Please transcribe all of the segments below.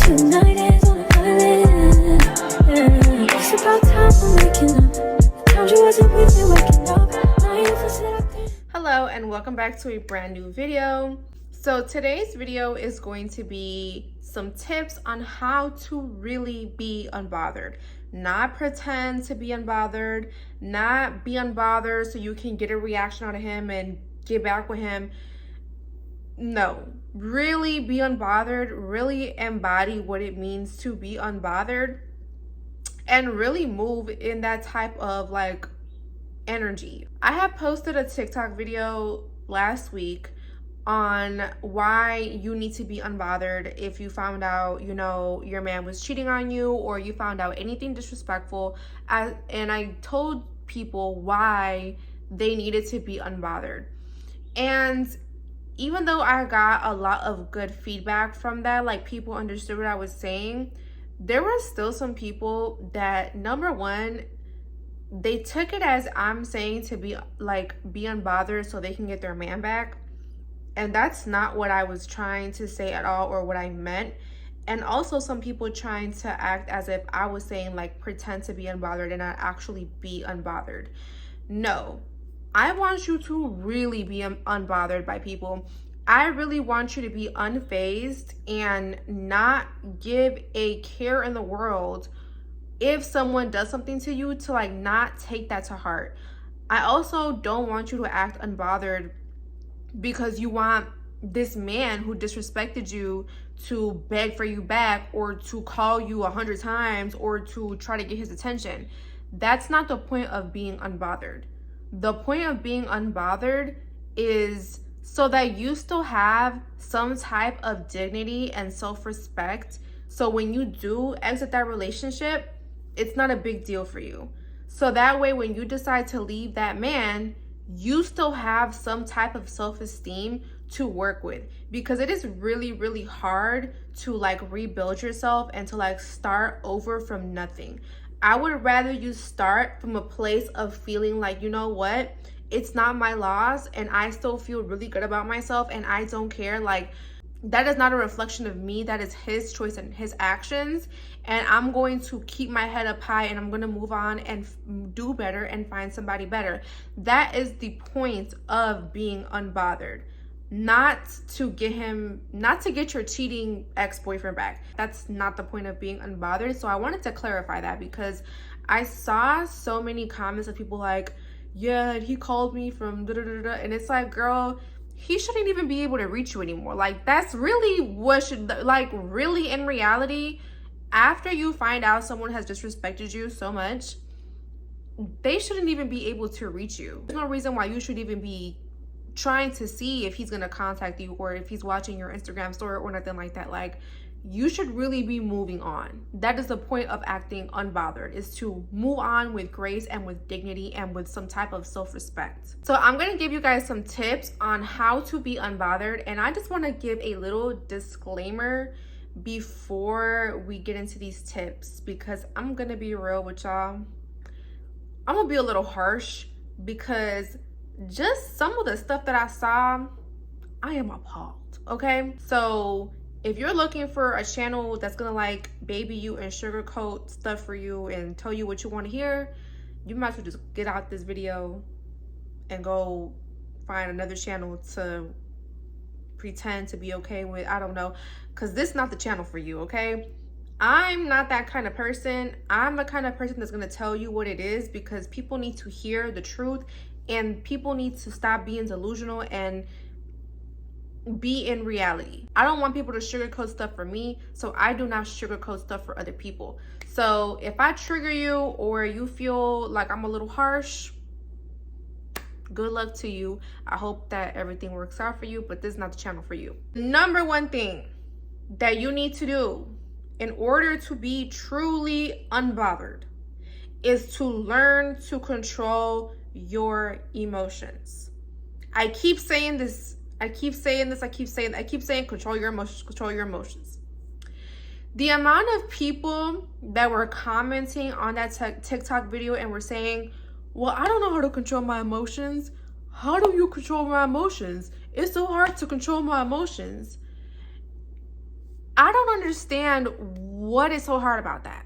Tonight is on a island. It's about time we're making up. The times you wasn't with me waking up. Now you feel sit up there. Hello and welcome back to a brand new video. So today's video is going to be some tips on how to really be unbothered. Not pretend to be unbothered, not be unbothered so you can get a reaction out of him and get back with him. No, really be unbothered, really embody what it means to be unbothered and really move in that type of like energy. I have posted a TikTok video last week on why you need to be unbothered if you found out, you know, your man was cheating on you or you found out anything disrespectful. And I told people why they needed to be unbothered. And even though I got a lot of good feedback from that, like people understood what I was saying, there were still some people that, number one, they took it as I'm saying to be unbothered so they can get their man back. And that's not what I was trying to say at all or what I meant. And also some people trying to act as if I was saying like pretend to be unbothered and not actually be unbothered. No, I want you to really be unbothered by people. I really want you to be unfazed and not give a care in the world if someone does something to you, to like not take that to heart. I also don't want you to act unbothered because you want this man who disrespected you to beg for you back or to call you 100 times or to try to get his attention. That's not the point of being unbothered. The point of being unbothered is so that you still have some type of dignity and self-respect. So when you do exit that relationship, it's not a big deal for you. So that way, when you decide to leave that man, you still have some type of self-esteem to work with, because it is really, really hard to like rebuild yourself and to like start over from nothing. I would rather you start from a place of feeling like, you know what, it's not my loss and I still feel really good about myself and I don't care. Like, that is not a reflection of me. That is his choice and his actions. And I'm going to keep my head up high and I'm going to move on and do better and find somebody better. That is the point of being unbothered. Not to get your cheating ex-boyfriend back. That's not the point of being unbothered. So I wanted to clarify that because I saw so many comments of people like, yeah, he called me from da-da-da-da. And it's like, girl, he shouldn't even be able to reach you anymore. Like, that's really what should, like, really in reality, after you find out someone has disrespected you so much, they shouldn't even be able to reach you. There's no reason why you should even be trying to see if he's gonna contact you or if he's watching your Instagram story or nothing like that. Like, you should really be moving on. That is the point of acting unbothered, is to move on with grace and with dignity and with some type of self-respect. So I'm gonna give you guys some tips on how to be unbothered. And I just wanna give a little disclaimer before we get into these tips, because I'm gonna be real with y'all. I'm gonna be a little harsh because just some of the stuff that I saw, I am appalled, okay? So if you're looking for a channel that's gonna like baby you and sugarcoat stuff for you and tell you what you want to hear, you might as well just get out this video and go find another channel to pretend to be okay with. I don't know, because this is not the channel for you, okay? I'm not that kind of person. I'm the kind of person that's gonna tell you what it is, because people need to hear the truth and people need to stop being delusional and be in reality. I don't want people to sugarcoat stuff for me, so I do not sugarcoat stuff for other people. So if I trigger you or you feel like I'm a little harsh, good luck to you. I hope that everything works out for you, but this is not the channel for you. Number one thing that you need to do in order to be truly unbothered is to learn to control your emotions. I keep saying control your emotions. The amount of people that were commenting on that TikTok video and were saying, well, I don't know how to control my emotions. How do you control my emotions? It's so hard to control my emotions. I don't understand what is so hard about that.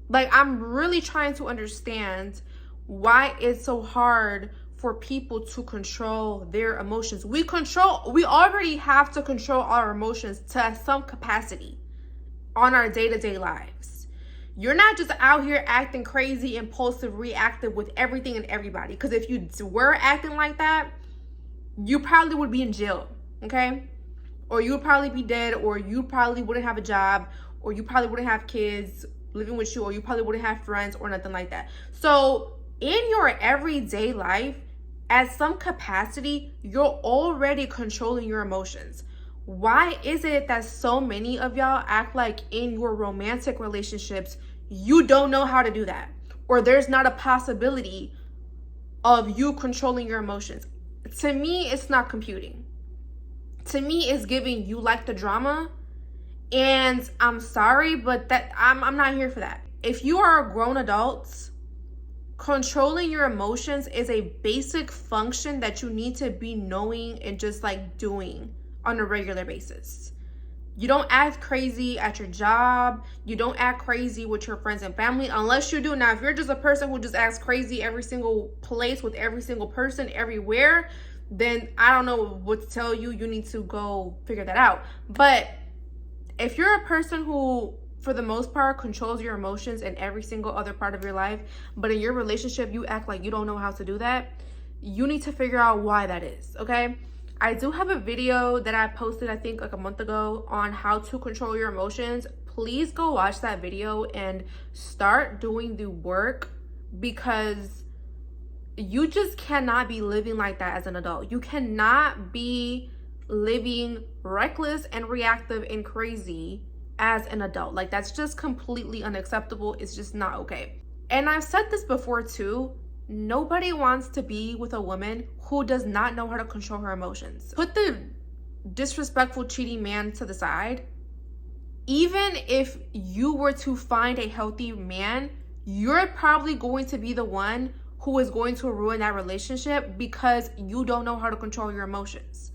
Like, I'm really trying to understand why it's so hard for people to control their emotions. We already have to control our emotions to some capacity on our day-to-day lives. You're not just out here acting crazy, impulsive, reactive with everything and everybody. Because if you were acting like that, you probably would be in jail, okay? Or you would probably be dead, or you probably wouldn't have a job, or you probably wouldn't have kids living with you, or you probably wouldn't have friends or nothing like that. So in your everyday life, at some capacity, you're already controlling your emotions. Why is it that so many of y'all act like in your romantic relationships, you don't know how to do that? Or there's not a possibility of you controlling your emotions? To me, it's not computing. To me, it's giving you like the drama. And I'm sorry, but that I'm not here for that. If you are a grown adult, controlling your emotions is a basic function that you need to be knowing and just like doing on a regular basis. You don't act crazy at your job. You don't act crazy with your friends and family unless you do. Now, if you're just a person who just acts crazy every single place with every single person everywhere, then I don't know what to tell you. You need to go figure that out. But if you're a person who, for the most part, controls your emotions in every single other part of your life, but in your relationship, you act like you don't know how to do that, you need to figure out why that is, okay? I do have a video that I posted, I think like a month ago, on how to control your emotions. Please go watch that video and start doing the work, because you just cannot be living like that as an adult. You cannot be living reckless and reactive and crazy as an adult. Like, that's just completely unacceptable. It's just not okay. And I've said this before too. Nobody wants to be with a woman who does not know how to control her emotions. Put the disrespectful, cheating man to the side. Even if you were to find a healthy man, you're probably going to be the one who is going to ruin that relationship because you don't know how to control your emotions.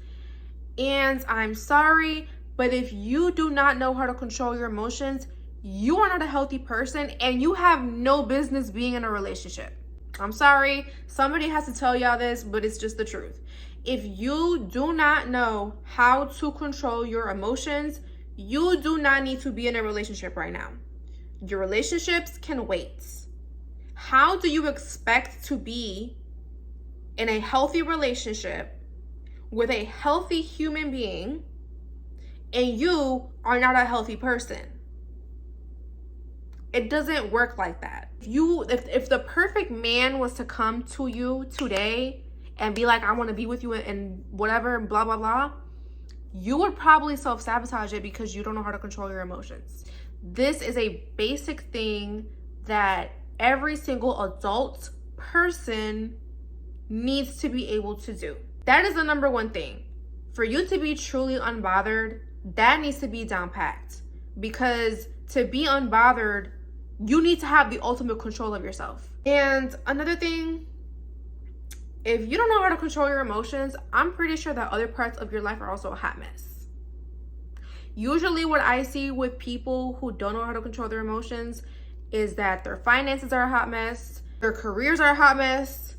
And I'm sorry, but if you do not know how to control your emotions, you are not a healthy person and you have no business being in a relationship. I'm sorry, somebody has to tell y'all this, but it's just the truth. If you do not know how to control your emotions, you do not need to be in a relationship right now. Your relationships can wait. How do you expect to be in a healthy relationship with a healthy human being and you are not a healthy person? It doesn't work like that. If the perfect man was to come to you today and be like, I want to be with you and whatever, and blah, blah, blah, you would probably self-sabotage it because you don't know how to control your emotions. This is a basic thing that every single adult person needs to be able to do. That is the number one thing. For you to be truly unbothered, that needs to be down packed. Because to be unbothered, you need to have the ultimate control of yourself. And another thing, if you don't know how to control your emotions, I'm pretty sure that other parts of your life are also a hot mess. Usually what I see with people who don't know how to control their emotions is that their finances are a hot mess, their careers are a hot mess,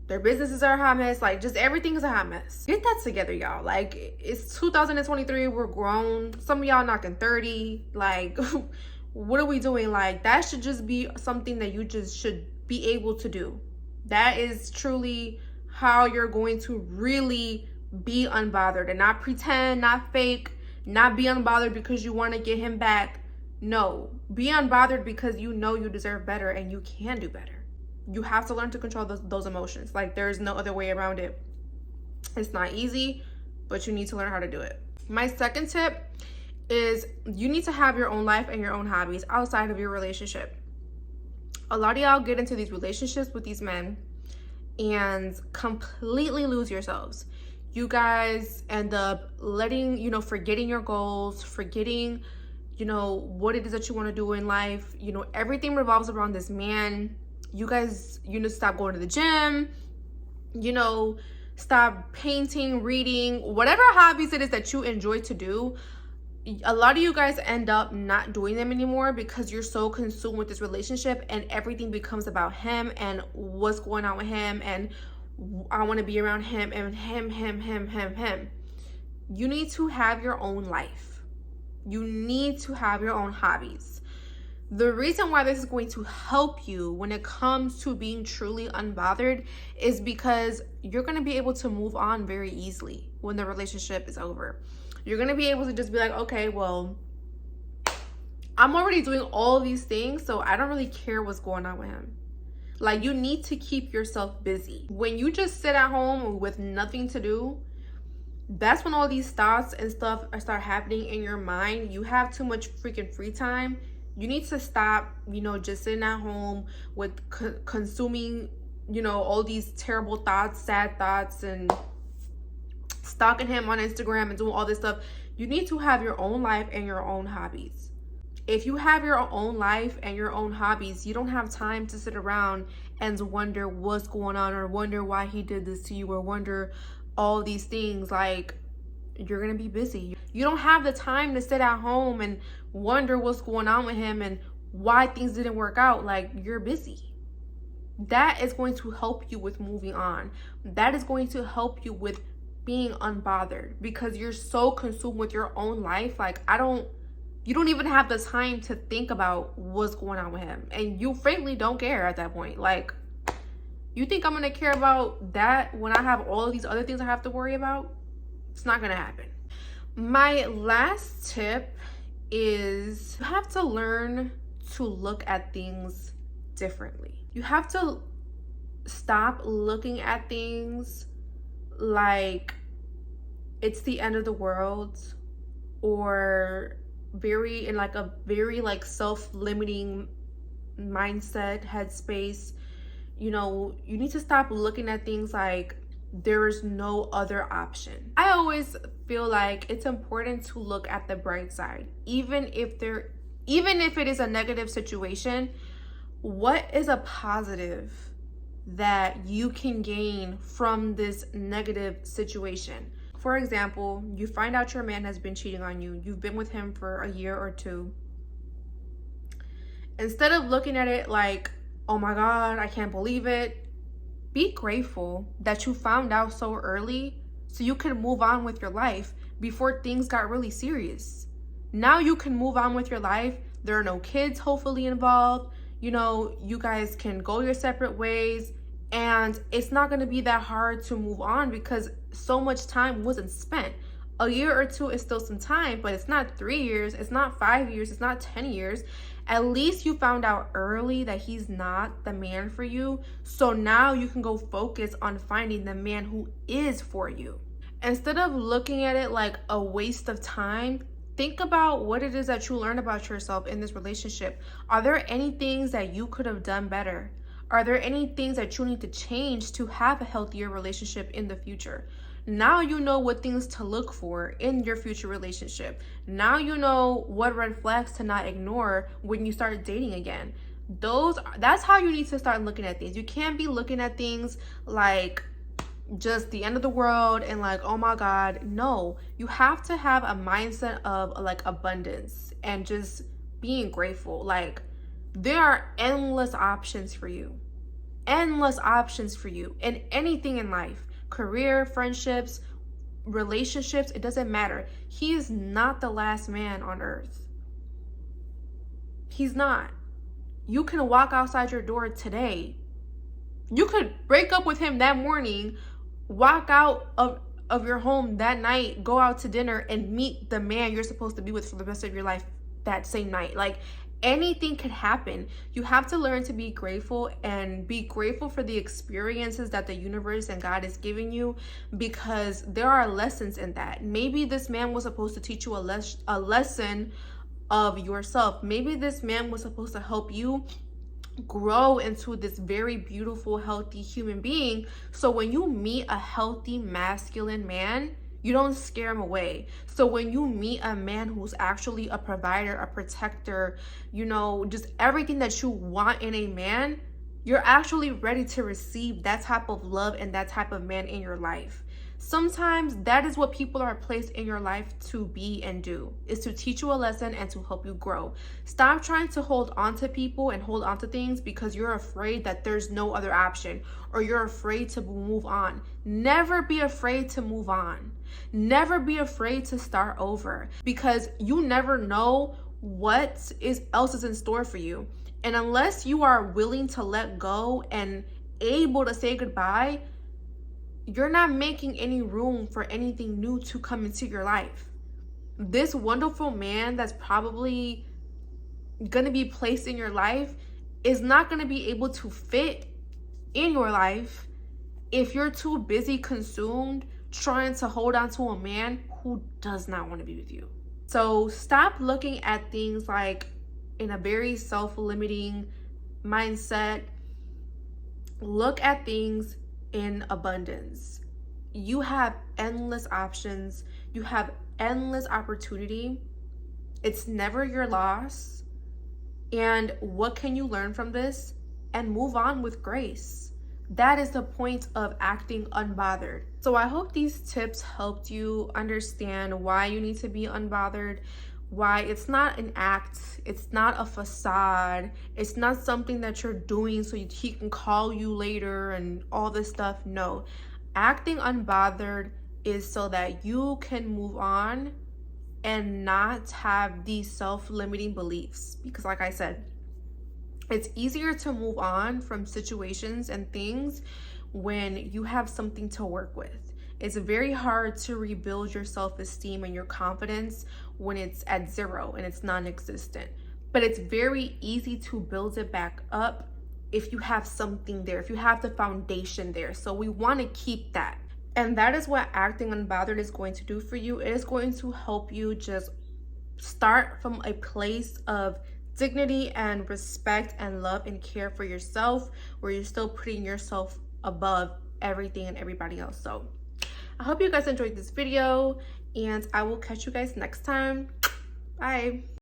their businesses are a hot mess. Like, just everything is a hot mess. Get that together, y'all. Like, it's 2023, we're grown. Some of y'all knocking 30. Like, what are we doing? Like, that should just be something that you just should be able to do. That is truly how you're going to really be unbothered, and not pretend, not fake, not be unbothered because you want to get him back. No, be unbothered because you know you deserve better and you can do better. You have to learn to control those emotions. Like, there's no other way around it. It's not easy, but you need to learn how to do it. My second tip is you need to have your own life and your own hobbies outside of your relationship. A lot of y'all get into these relationships with these men and completely lose yourselves. You guys end up forgetting your goals, forgetting, what it is that you want to do in life. Everything revolves around this man. You guys, stop going to the gym, stop painting, reading, whatever hobbies it is that you enjoy to do. a lot of you guys end up not doing them anymore because you're so consumed with this relationship and everything becomes about him and what's going on with him and I want to be around him and him. You need to have your own life. You need to have your own hobbies. The reason why this is going to help you when it comes to being truly unbothered is because you're going to be able to move on very easily when the relationship is over. You're going to be able to just be like, okay, well, I'm already doing all these things, so I don't really care what's going on with him. Like, you need to keep yourself busy. When you just sit at home with nothing to do, that's when all these thoughts and stuff start happening in your mind. You have too much freaking free time. You need to stop, just sitting at home with consuming, all these terrible thoughts, sad thoughts, and stalking him on Instagram and doing all this stuff. You need to have your own life and your own hobbies. If you have your own life and your own hobbies, you don't have time to sit around and wonder what's going on or wonder why he did this to you or wonder all these things. Like, you're gonna be busy. You don't have the time to sit at home and wonder what's going on with him and why things didn't work out. Like, you're busy. That is going to help you with moving on. That is going to help you with being unbothered because you're so consumed with your own life. Like, you don't even have the time to think about what's going on with him. And you frankly don't care at that point. Like, you think I'm gonna care about that when I have all of these other things I have to worry about? It's not gonna happen. My last tip is you have to learn to look at things differently. You have to stop looking at things like it's the end of the world or in a very self-limiting mindset, headspace. You need to stop looking at things like there is no other option. I always feel like it's important to look at the bright side. Even if it is a negative situation, what is a positive that you can gain from this negative situation? For example, you find out your man has been cheating on you. You've been with him for a year or two. Instead of looking at it like, oh my God, I can't believe it, be grateful that you found out so early so you can move on with your life before things got really serious. Now you can move on with your life. There are no kids hopefully involved. You guys can go your separate ways. And it's not going to be that hard to move on because so much time wasn't spent. A year or two is still some time, but it's not 3 years, it's not 5 years, it's not 10 years. At least you found out early that he's not the man for you. So now you can go focus on finding the man who is for you. Instead of looking at it like a waste of time, think about what it is that you learn about yourself in this relationship. Are there any things that you could have done better? Are there any things that you need to change to have a healthier relationship in the future? Now you know what things to look for in your future relationship. Now you know what red flags to not ignore when you start dating again. That's how you need to start looking at things. You can't be looking at things like just the end of the world and like, oh my God. No, you have to have a mindset of like abundance and just being grateful. Like, there are endless options for you in anything in life. Career, friendships, relationships, it doesn't matter. He is not the last man on earth. He's not. You can walk outside your door today. You could break up with him that morning, walk out of your home that night, go out to dinner and meet the man you're supposed to be with for the rest of your life that same night. Like, anything could happen. You have to learn to be grateful and be grateful for the experiences that the universe and God is giving you, because there are lessons in that. Maybe this man was supposed to teach you a lesson of yourself. Maybe this man was supposed to help you grow into this very beautiful, healthy human being. So when you meet a healthy, masculine man, you don't scare him away. So when you meet a man who's actually a provider, a protector, just everything that you want in a man, you're actually ready to receive that type of love and that type of man in your life. Sometimes that is what people are placed in your life to be and do, is to teach you a lesson and to help you grow. Stop trying to hold on to people and hold on to things because you're afraid that there's no other option, or you're afraid to move on. Never be afraid to move on. Never be afraid to start over, because you never know what else is in store for you. And unless you are willing to let go and able to say goodbye, you're not making any room for anything new to come into your life. This wonderful man that's probably going to be placed in your life is not going to be able to fit in your life if you're too busy consumed trying to hold on to a man who does not want to be with you. So stop looking at things like in a very self-limiting mindset. Look at things in abundance. You have endless options. You have endless opportunity. It's never your loss. And what can you learn from this? And move on with grace. That is the point of acting unbothered. So I hope these tips helped you understand why you need to be unbothered, why it's not an act, it's not a facade, it's not something that you're doing so he can call you later and all this stuff. No, acting unbothered is so that you can move on and not have these self-limiting beliefs. Because like I said, it's easier to move on from situations and things when you have something to work with. It's very hard to rebuild your self-esteem and your confidence when it's at zero and it's non-existent. But it's very easy to build it back up if you have something there, if you have the foundation there. So we want to keep that. And that is what acting unbothered is going to do for you. It is going to help you just start from a place of dignity and respect and love and care for yourself, where you're still putting yourself above everything and everybody else. So I hope you guys enjoyed this video, and I will catch you guys next time. Bye.